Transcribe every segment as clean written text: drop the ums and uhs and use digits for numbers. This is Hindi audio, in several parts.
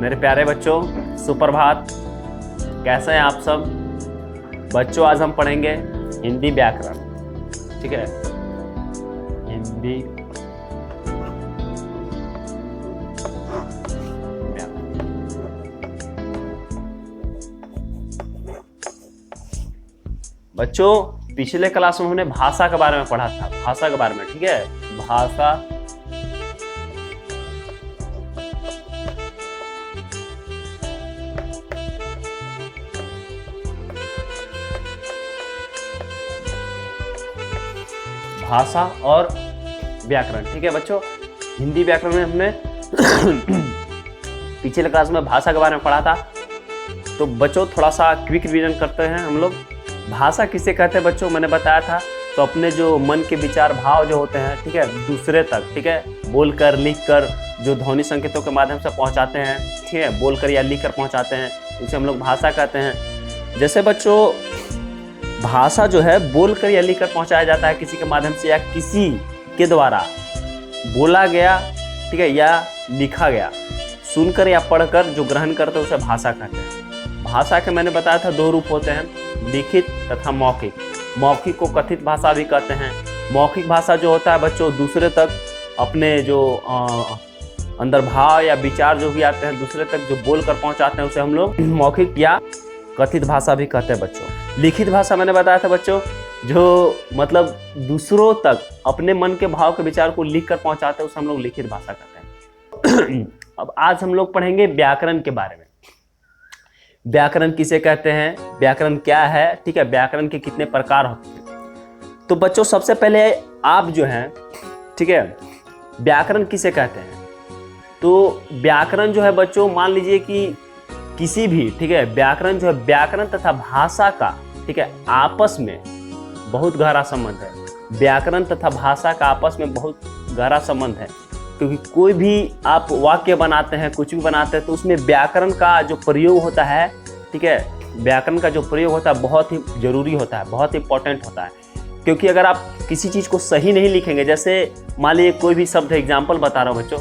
मेरे प्यारे बच्चों, सुप्रभात। कैसे हैं आप सब बच्चों? आज हम पढ़ेंगे हिंदी व्याकरण। ठीक है, हिंदी व्याकरण। बच्चों, पिछले क्लास में हमने भाषा के बारे में पढ़ा था, भाषा के बारे में। ठीक है, भाषा भाषा और व्याकरण। ठीक है बच्चों, हिंदी व्याकरण में हमने पिछले क्लास में भाषा के बारे में पढ़ा था। तो बच्चों थोड़ा सा क्विक रिवीजन करते हैं हम लोग। भाषा किसे कहते हैं बच्चों, मैंने बताया था। तो अपने जो मन के विचार भाव जो होते हैं, ठीक है, दूसरे तक, ठीक है, बोलकर लिखकर जो ध्वनि संकेतों के माध्यम से पहुंचाते हैं, ठीक है, बोलकर या लिखकर पहुंचाते हैं, उसे हम लोग भाषा कहते हैं। जैसे बच्चों भाषा जो है बोलकर या लिखकर पहुंचाया जाता है किसी के माध्यम से, या किसी के द्वारा बोला गया, ठीक है, या लिखा गया, सुनकर या पढ़कर जो ग्रहण करते हैं उसे भाषा कहते हैं। भाषा के मैंने बताया था दो रूप होते हैं, लिखित तथा मौखिक। मौखिक को कथित भाषा भी कहते हैं। मौखिक भाषा जो होता है बच्चों दूसरे तक अपने जो अंदर भाव या विचार जो भी आते हैं दूसरे तक जो बोलकर पहुंचाते हैं उसे हम लोग मौखिक या कथित भाषा भी कहते हैं बच्चों। लिखित भाषा मैंने बताया था बच्चों, जो मतलब दूसरों तक अपने मन के भाव के विचार को लिख कर पहुंचाते हैं उसे हम लोग लिखित भाषा कहते हैं। अब आज हम लोग पढ़ेंगे व्याकरण के बारे में। व्याकरण किसे कहते हैं, व्याकरण क्या है, ठीक है, व्याकरण के कितने प्रकार होते हैं। तो बच्चों सबसे पहले आप जो हैं, ठीक है, व्याकरण किसे कहते हैं। तो व्याकरण जो है बच्चों, मान लीजिए कि किसी भी, ठीक है, व्याकरण जो है व्याकरण तथा भाषा का, ठीक है, आपस में बहुत गहरा संबंध है। व्याकरण तथा भाषा का आपस में बहुत गहरा संबंध है, क्योंकि कोई भी आप वाक्य बनाते हैं, कुछ भी बनाते हैं, तो उसमें व्याकरण का जो प्रयोग होता है, ठीक है, व्याकरण का जो प्रयोग होता है बहुत ही जरूरी होता है, बहुत इंपॉर्टेंट होता है। क्योंकि अगर आप किसी चीज़ को सही नहीं लिखेंगे, जैसे मान लीजिए कोई भी शब्द, एग्जाम्पल बता रहा हूँ बच्चों,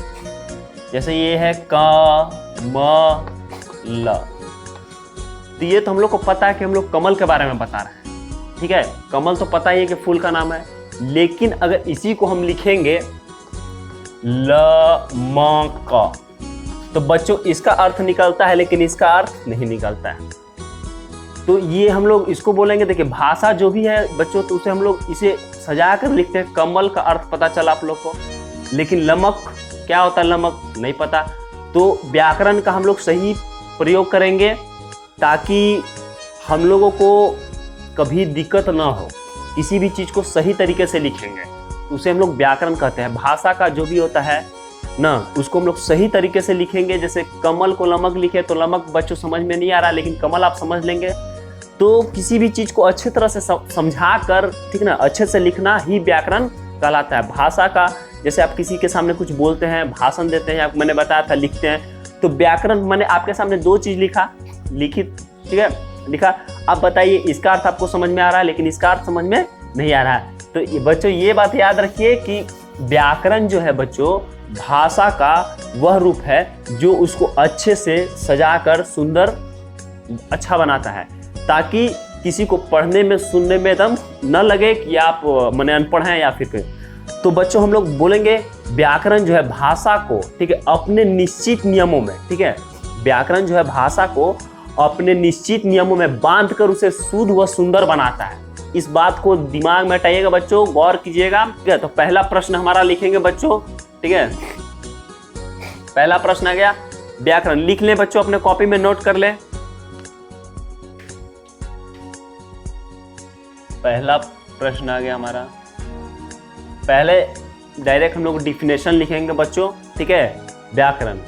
जैसे ये है क म ल, तो ये तो हम लोग को पता है कि हम लोग कमल के बारे में बता रहे हैं। ठीक है, कमल तो पता ही है कि फूल का नाम है, लेकिन अगर इसी को हम लिखेंगे ल म क, तो बच्चों इसका अर्थ निकलता है लेकिन इसका अर्थ नहीं निकलता है। तो ये हम लोग इसको बोलेंगे, देखिए भाषा जो भी है बच्चों, तो उसे हम लोग इसे सजा कर लिखते हैं। कमल का अर्थ पता चला आप लोग को, लेकिन लमक क्या होता है, लमक नहीं पता। तो व्याकरण का हम लोग सही प्रयोग करेंगे ताकि हम लोगों को कभी दिक्कत ना हो, किसी भी चीज़ को सही तरीके से लिखेंगे तो उसे हम लोग व्याकरण कहते हैं। भाषा का जो भी होता है ना, उसको हम लोग सही तरीके से लिखेंगे। जैसे कमल को लमक लिखे तो लमक बच्चों समझ में नहीं आ रहा, लेकिन कमल आप समझ लेंगे। तो किसी भी चीज़ को अच्छी तरह से समझा कर, ठीक ना, अच्छे से लिखना ही व्याकरण कहलाता है। भाषा का जैसे आप किसी के सामने कुछ बोलते हैं, भाषण देते हैं, मैंने बताया था लिखते हैं, तो व्याकरण मैंने आपके सामने दो चीज लिखित, ठीक है, लिखा। आप बताइए इसका अर्थ आपको समझ में आ रहा है, लेकिन इसका अर्थ समझ में नहीं आ रहा है। तो बच्चों ये बात याद रखिए कि व्याकरण जो है बच्चों भाषा का वह रूप है जो उसको अच्छे से सजाकर सुंदर अच्छा बनाता है, ताकि किसी को पढ़ने में सुनने में एकदम न लगे कि आप माने अनपढ़ हैं या फिर। तो बच्चों हम लोग बोलेंगे व्याकरण जो है भाषा को, ठीक है, अपने निश्चित नियमों में, ठीक है, व्याकरण जो है भाषा को अपने निश्चित नियमों में बांधकर उसे शुद्ध व सुंदर बनाता है। इस बात को दिमाग में हटाइएगा बच्चों, गौर कीजिएगा। ठीक है, तो पहला प्रश्न हमारा लिखेंगे बच्चों, ठीक है, पहला प्रश्न आ गया व्याकरण। लिख लें बच्चों, अपने कॉपी में नोट कर लें। पहला प्रश्न आ गया हमारा। पहले डायरेक्ट हम लोग डिफिनेशन लिखेंगे बच्चों, ठीक है, व्याकरण।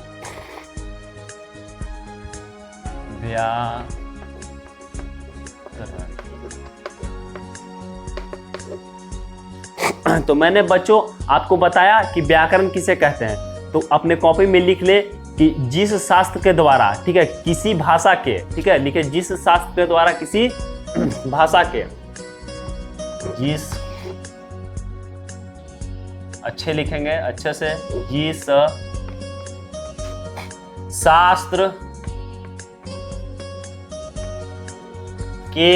तो मैंने बच्चों आपको बताया कि व्याकरण किसे कहते हैं, तो अपने कॉपी में लिख ले कि जिस शास्त्र के द्वारा, ठीक है, किसी भाषा के, ठीक है, लिखे जिस शास्त्र के द्वारा किसी भाषा के, जिस, अच्छे लिखेंगे अच्छे से, जिस शास्त्र के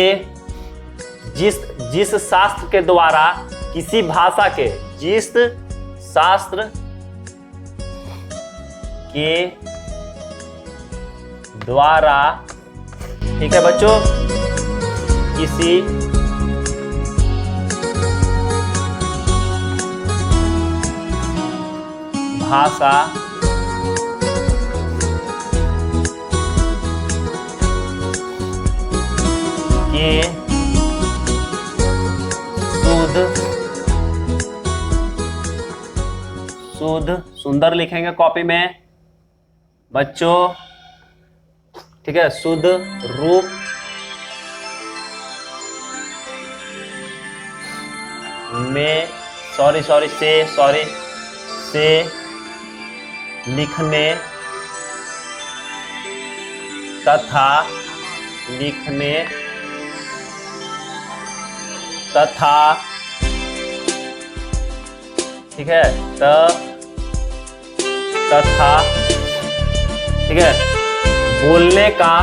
जिस शास्त्र के द्वारा किसी भाषा के, जिस शास्त्र के द्वारा, ठीक है बच्चों, किसी भाषा के शुद्ध सुंदर लिखेंगे कॉपी में बच्चों, ठीक है, शुद्ध रूप में से लिखने तथा ठीक है, तथा ठीक है, बोलने का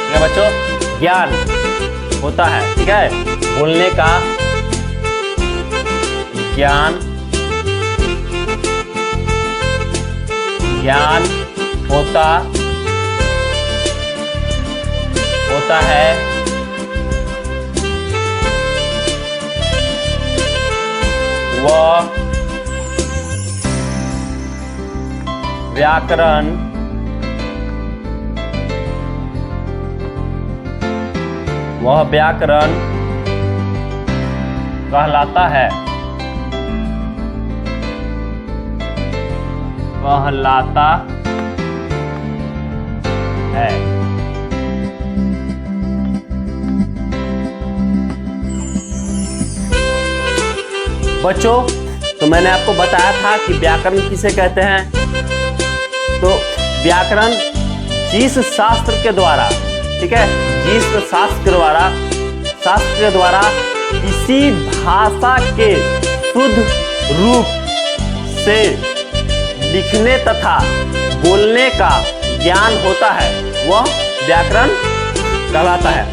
ठीक है बच्चों, ज्ञान होता है, ठीक है, बोलने का ज्ञान होता है, वह व्याकरण कहलाता है। बच्चों, तो मैंने आपको बताया था कि व्याकरण किसे कहते हैं। तो व्याकरण जिस शास्त्र के द्वारा, ठीक है, जिस शास्त्र के द्वारा किसी भाषा के शुद्ध रूप से लिखने तथा बोलने का ज्ञान होता है, वह व्याकरण कहलाता है।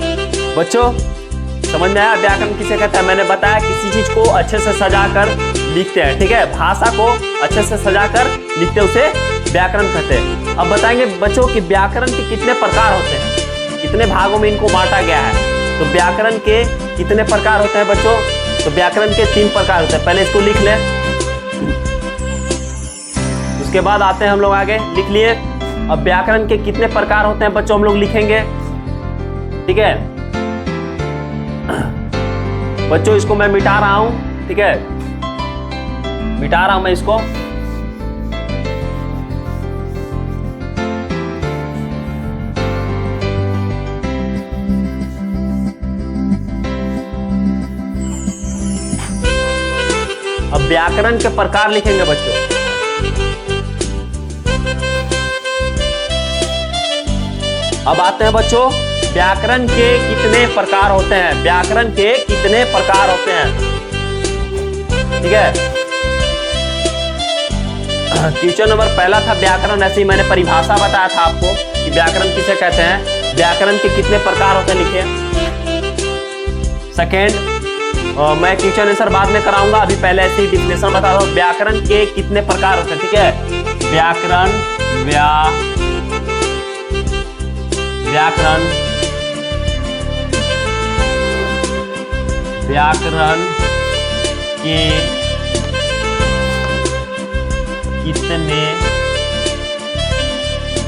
बच्चों, समझ में आया व्याकरण किसे कहता है? मैंने बताया किसी चीज को अच्छे से सजाकर लिखते हैं, ठीक है, भाषा को अच्छे से सजाकर लिखते, उसे व्याकरण कहते हैं। अब बताएंगे बच्चों कि व्याकरण के कितने प्रकार होते हैं, कितने भागों में इनको बांटा गया है। तो व्याकरण के कितने प्रकार होते हैं बच्चों? तो व्याकरण के 3 प्रकार होते हैं। पहले इसको लिख लें, उसके बाद आते हैं हम लोग आगे, लिख लिए। अब व्याकरण के कितने प्रकार होते हैं बच्चों, हम लोग लिखेंगे, ठीक है बच्चों। इसको मैं मिटा रहा हूं, ठीक है, मिटा रहा हूं मैं इसको। अब व्याकरण के प्रकार लिखेंगे बच्चों। अब आते हैं बच्चों, व्याकरण के कितने प्रकार होते हैं, व्याकरण के कितने प्रकार होते हैं, ठीक है। क्वेश्चन नंबर पहला था व्याकरण, ऐसे ही मैंने परिभाषा बताया था आपको कि व्याकरण किसे कहते हैं, व्याकरण के कितने प्रकार होते हैं, लिखिए। सेकेंड, मैं क्वेश्चन आंसर बाद में कराऊंगा, अभी पहले ऐसे ही डिफिनेशन बता दो, व्याकरण के कितने प्रकार होते हैं, ठीक है। व्याकरण के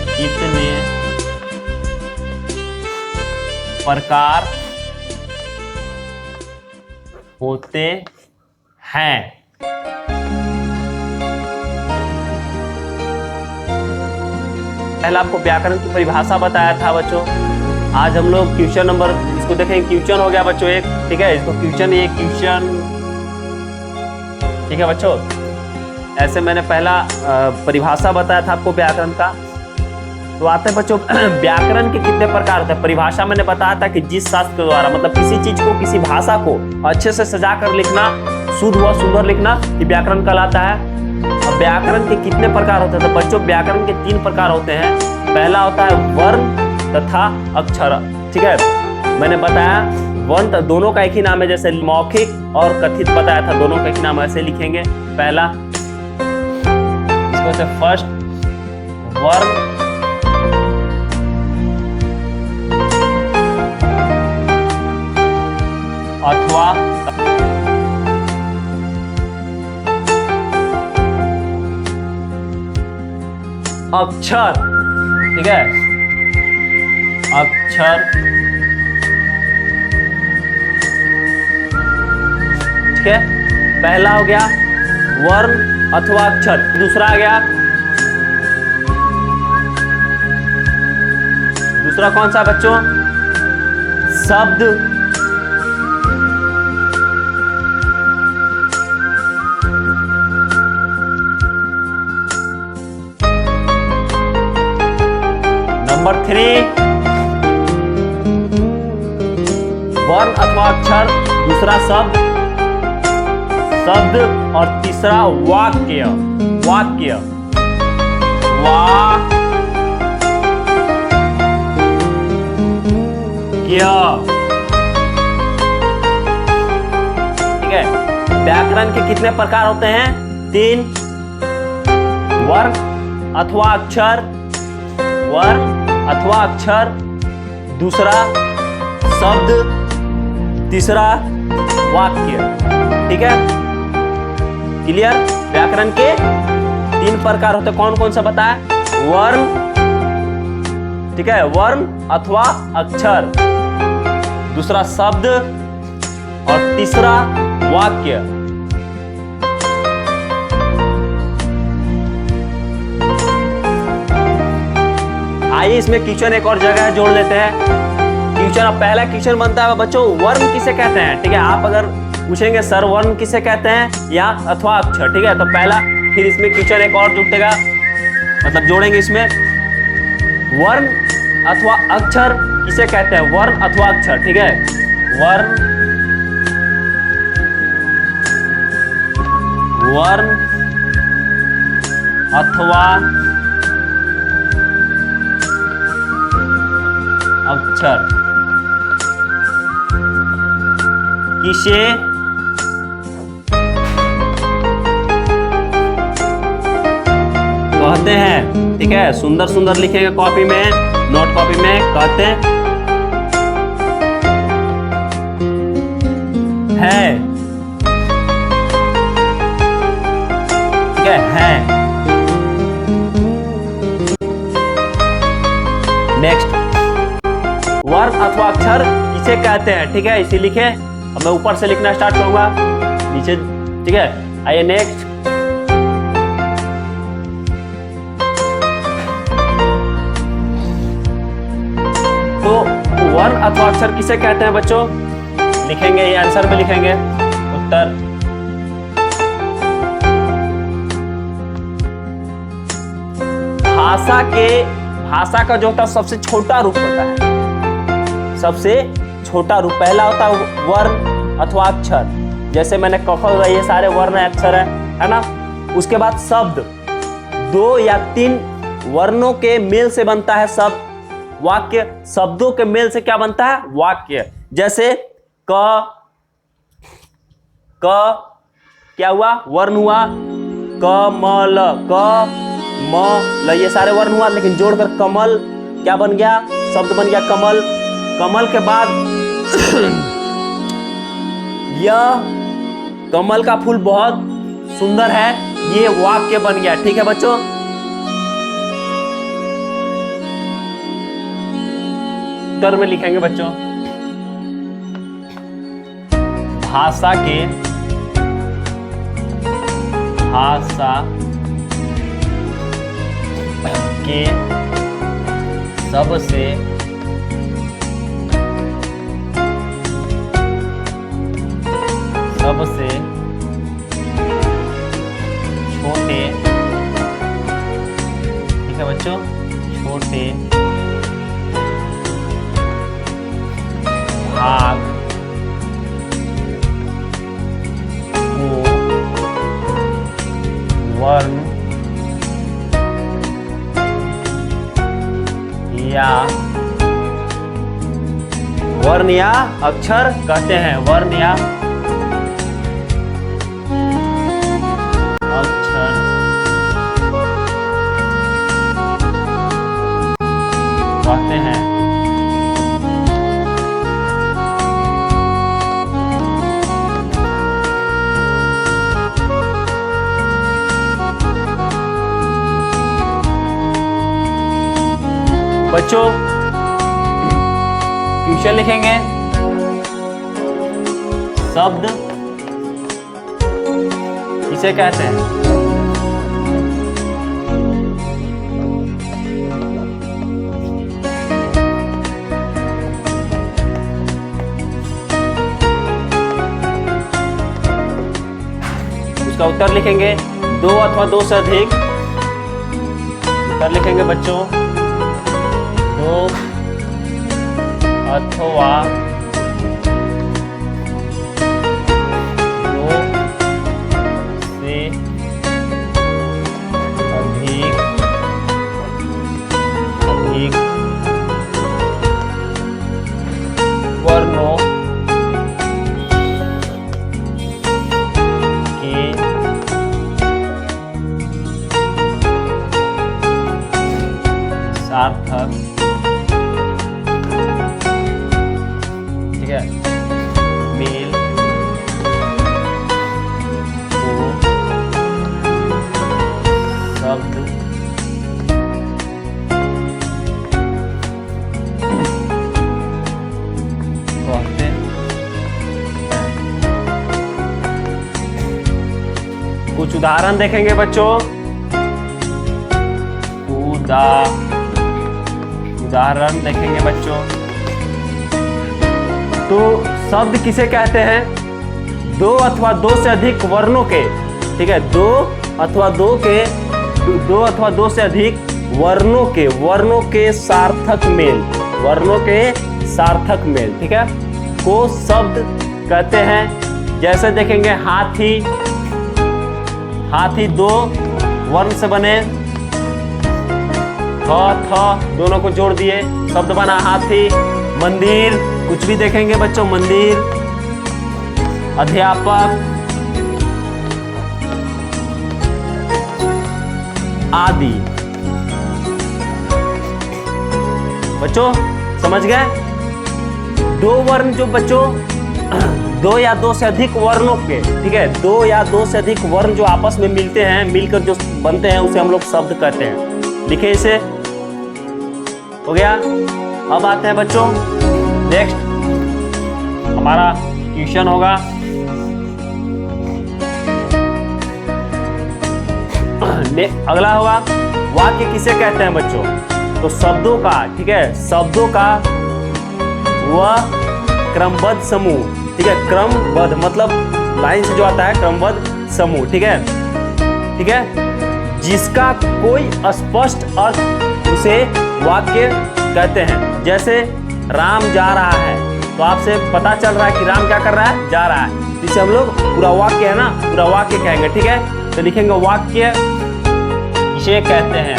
कितने प्रकार होते हैं। पहले आपको व्याकरण की परिभाषा बताया था बच्चों। आज हम लोग क्वेश्चन नंबर, इसको देखेंगे, क्वेश्चन हो गया बच्चों एक, ठीक है, इसको क्वेश्चन, ये क्वेश्चन, ठीक है बच्चों। ऐसे मैंने पहला परिभाषा बताया था आपको व्याकरण का, तो आते हैं बच्चों व्याकरण के कितने प्रकार होते हैं। परिभाषा मैंने बताया था कि जिस शास्त्र के द्वारा मतलब किसी चीज को, किसी भाषा को अच्छे से सजा कर लिखना, शुद्ध व सुंदर लिखना, ये व्याकरण कहलाता है। अब व्याकरण के कितने प्रकार होते हैं, तो बच्चों व्याकरण के 3 प्रकार होते हैं। पहला होता है वर्ण तथा अक्षर, ठीक है। मैंने बताया वर्ण दोनों का एक ही नाम है, जैसे मौखिक और कथित बताया था, दोनों का एक ही नाम, ऐसे लिखेंगे। पहला इसको से फर्स्ट वर्ण अथवा अक्षर, ठीक है, अक्षर, ठीक है। पहला हो गया वर्ण अथवा अक्षर। दूसरा आ गया, दूसरा कौन सा बच्चों, शब्द, नंबर 3 वर्ण अथवा अक्षर, दूसरा शब्द, शब्द, और तीसरा वाक्य, वाक्य, ठीक है। व्याकरण के कितने प्रकार होते हैं, 3, वर्ण अथवा अक्षर, वर्ण अथवा अक्षर, दूसरा शब्द, तीसरा वाक्य, ठीक है। क्लियर। व्याकरण के 3 प्रकार होते, कौन कौन सा बताया, वर्ण, ठीक है, वर्ण अथवा अक्षर, दूसरा शब्द और तीसरा वाक्य। आइए इसमें क्वेश्चन एक और जगह जोड़ लेते हैं। क्वेश्चन, अब पहला क्वेश्चन बनता है बच्चों, वर्ण किसे कहते हैं, ठीक है। आप अगर पूछेंगे सर वर्ण किसे कहते हैं या अथवा अक्षर, ठीक है, तो पहला, फिर इसमें क्वेश्चन एक और जुटेगा, मतलब जोड़ेंगे इसमें, वर्ण अथवा अक्षर किसे कहते हैं, वर्ण अथवा अक्षर, ठीक है। वर्ण, वर्ण अथवा अक्षर किसे कहते हैं, ठीक है। सुंदर सुंदर लिखेंगे कॉपी में, नोट कॉपी में, कहते हैं, ठीक है। नेक्स्ट, वर्ण अथवा अक्षर किसे कहते हैं, ठीक है, इसे लिखे। अब मैं ऊपर से लिखना स्टार्ट करूंगा, नीचे, ठीक है। आइए नेक्स्ट, तो वर्ण अथवा अक्षर किसे कहते हैं बच्चों, लिखेंगे, ये आंसर में लिखेंगे उत्तर। भाषा का जो होता है सबसे छोटा रूप होता है, सबसे छोटा रूप। पहला होता है वर्ण अथवा अक्षर, जैसे मैंने क ख ये सारे वर्ण अक्षर है ना। उसके बाद शब्द, 2 या 3 वर्णों के मेल से बनता है शब्द। वाक्य, शब्दों के मेल से क्या बनता है, वाक्य। जैसे क क्या हुआ, वर्ण हुआ, कमल, कमल, ये सारे वर्ण हुआ, लेकिन जोड़कर कमल क्या बन गया, शब्द बन गया कमल। कमल के बाद यह कमल का फूल बहुत सुंदर है, ये वाक्य बन गया, ठीक है बच्चों। उत्तर में लिखेंगे बच्चों, भाषा के सबसे छोटे, ठीक है बच्चों, छोटे भाग को वर्ण या अक्षर कहते हैं। वर्ण या अक्षर कहते हैं। बच्चों क्वेश्चन लिखेंगे। शब्द इसे कहते हैं। उसका उत्तर लिखेंगे दो अथवा दो से अधिक। उत्तर लिखेंगे बच्चों दो अथवा दो से अधिक वर्णों के सार्थक मेल को शब्द कहते हैं। कुछ उदाहरण देखेंगे बच्चों। उदाहरण देखेंगे बच्चों। तो शब्द किसे कहते हैं? दो अथवा दो से अधिक वर्णों के, ठीक है, दो अथवा दो से अधिक वर्णों के सार्थक मेल, ठीक है, को शब्द कहते हैं। जैसे देखेंगे हाथी दो वर्ण से बने, थ दोनों को जोड़ दिए, शब्द बना हाथी। मंदिर, कुछ भी देखेंगे बच्चों, मंदिर, अध्यापक आदि। बच्चों समझ गए? दो वर्ण जो बच्चों दो या दो से अधिक वर्णों के, ठीक है, दो या दो से अधिक वर्ण जो आपस में मिलते हैं, मिलकर जो बनते हैं उसे हम लोग शब्द कहते हैं। लिखे इसे, हो गया। अब आते हैं बच्चों नेक्स्ट हमारा क्वेश्चन होगा अगला होगा वाक्य किसे कहते हैं बच्चों? तो शब्दों का, ठीक है, शब्दों का वह क्रमबद्ध समूह, ठीक है, क्रमबद्ध मतलब लाइन से जो आता है क्रमबद्ध समूह, ठीक है, ठीक है, जिसका कोई स्पष्ट अर्थ उसे वाक्य कहते हैं। जैसे राम जा रहा है, तो आपसे पता चल रहा है कि राम क्या कर रहा है, जा रहा है, जिसे हम लोग पूरा वाक्य है ना, पूरा वाक्य कहेंगे, ठीक है। तो लिखेंगे वाक्य इसे कहते हैं,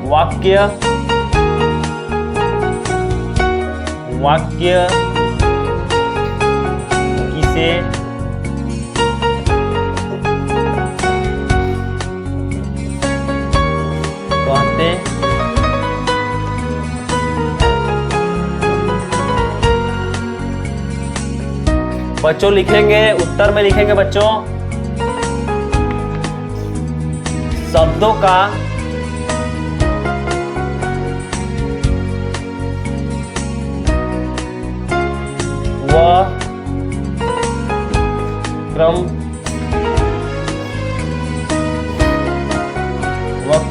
वाक्य किसे कहते बच्चों लिखेंगे, उत्तर में लिखेंगे बच्चों शब्दों का वह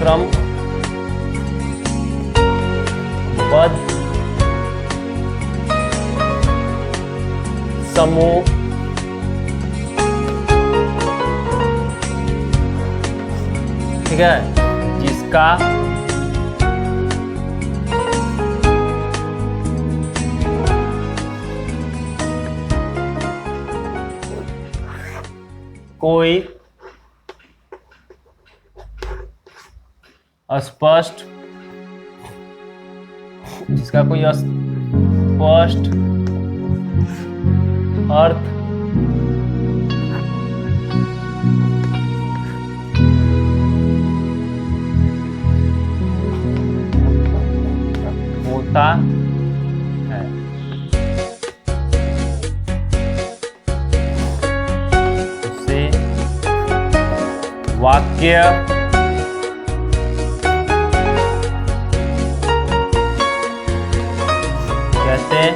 क्रमबद्ध समूह ठीक है, जिसका कोई स्पष्ट जिसका कोई स्पष्ट अर्थ होता है। उसे वाक्य कहते हैं।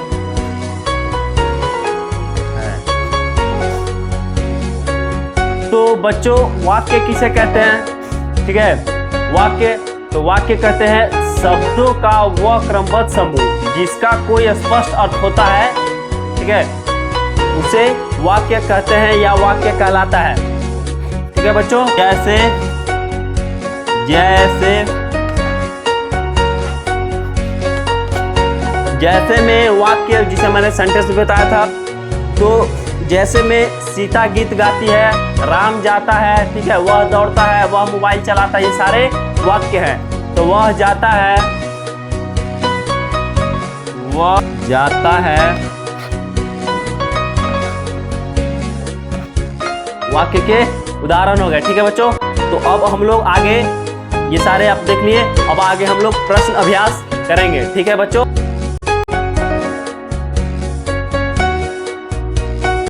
तो बच्चों वाक्य किसे कहते हैं? ठीक है, वाक्य तो वाक्य कहते हैं शब्दों का वह क्रमबद्ध समूह जिसका कोई स्पष्ट अर्थ होता है। ठीक है, उसे वाक्य कहते हैं या वाक्य कहलाता है। ठीक है बच्चों, जैसे जैसे जैसे में वाक्य जिसे मैंने सेंटेंस बताया था, तो जैसे में सीता गीत गाती है, राम जाता है, ठीक है, वह दौड़ता है, वह मोबाइल चलाता है, ये सारे वाक्य हैं। तो वह जाता है, वह जाता है, वाक्य के उदाहरण हो गए। ठीक है बच्चों, तो अब हम लोग आगे ये सारे आप देख लिए, अब आगे हम लोग प्रश्न अभ्यास करेंगे। ठीक है बच्चों।